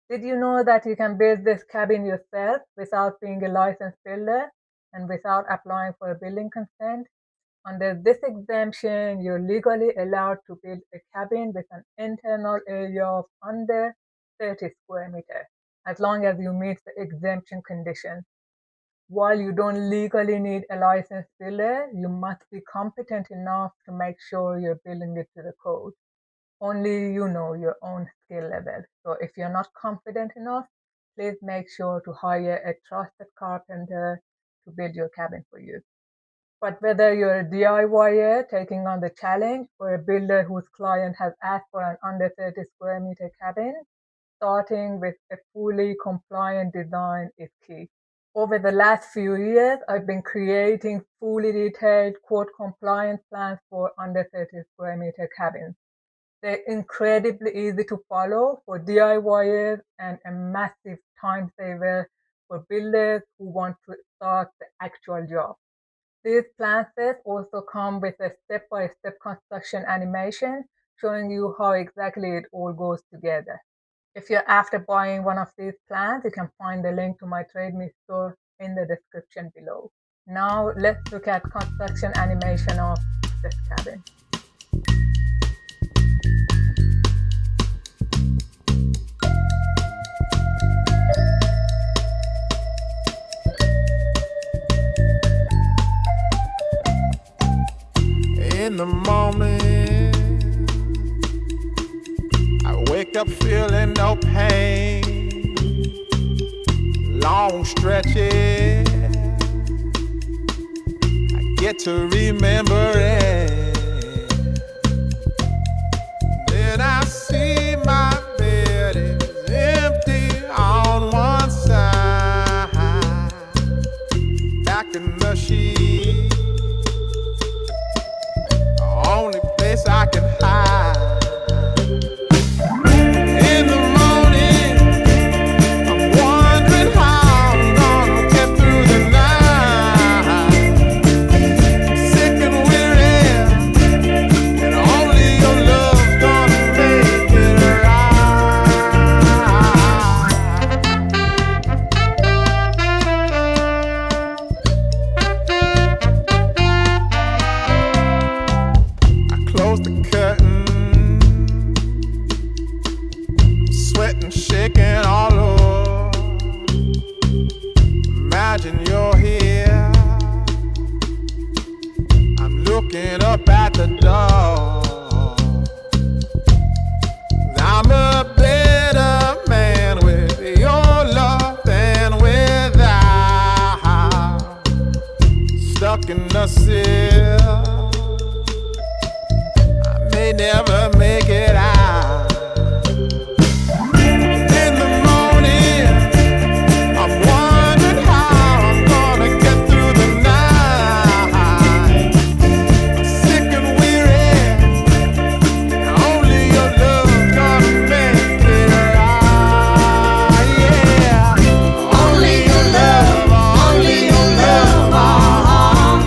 Did you know that you can build this cabin yourself without being a licensed builder and without applying for a building consent? Under this exemption, you're legally allowed to build a cabin with an internal area of under 30 square meters, as long as you meet the exemption conditions. While you don't legally need a licensed builder, you must be competent enough to make sure you're building it to the code. Only you know your own skill level. So if you're not confident enough, please make sure to hire a trusted carpenter to build your cabin for you. But whether you're a DIYer taking on the challenge or a builder whose client has asked for an under 30 square meter cabin, starting with a fully compliant design is key. Over the last few years, I've been creating fully detailed code compliant plans for under 30 square meter cabins. They're incredibly easy to follow for DIYers and a massive time saver for builders who want to start the actual job. These plan sets also come with a step-by-step construction animation showing you how exactly it all goes together. If you're after buying one of these plans, you can find the link to my TradeMe store in the description below. Now let's look at construction animation of this cabin. In the morning, I wake up feeling no pain. Long stretches, I get to remember it. Then I see my bed is empty on one side. Back in the sheet, only place I can hide. In the morning, I'm wondering how I'm gonna get through the night. Sick and weary, and only your love's gonna make it close the curtain, sweating, shaking all over. Imagine you're here, I'm looking up at the door. I'm a better man with your love than without. Stuck in the sill, may never make it out. In the morning, I'm wondering how I'm gonna get through the night. Sick and weary, and only your love's gonna make it right. Yeah, only your love, only your love.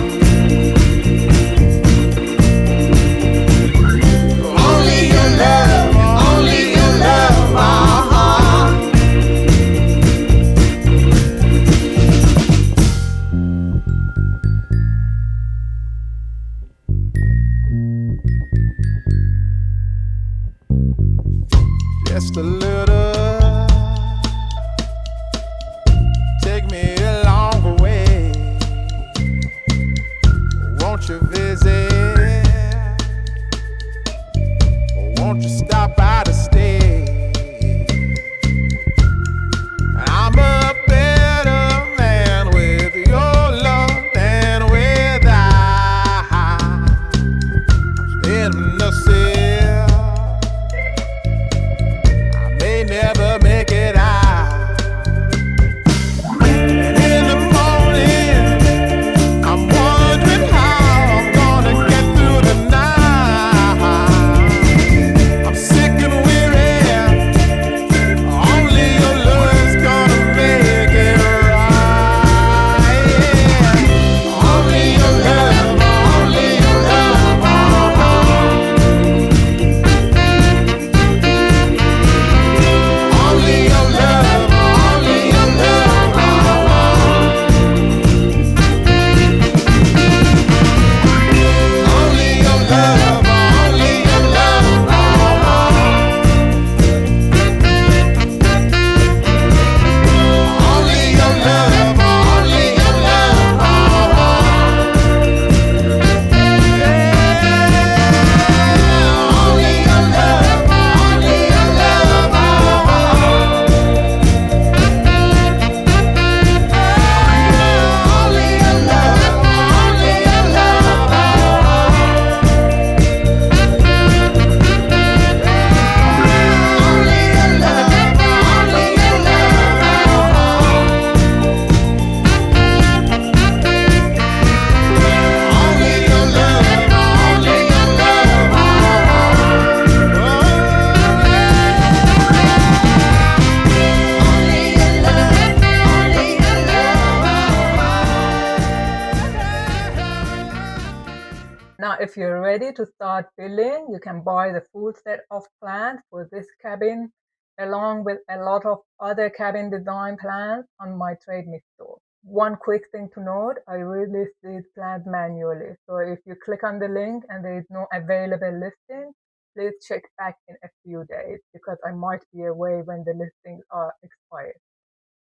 if you're ready to start building, you can buy the full set of plans for this cabin along with a lot of other cabin design plans on my TradeMe store. One quick thing to note, I release these plans manually. So if you click on the link and there is no available listing, please check back in a few days because I might be away when the listings are expired.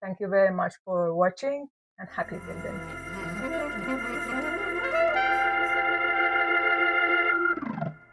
Thank you very much for watching and happy building.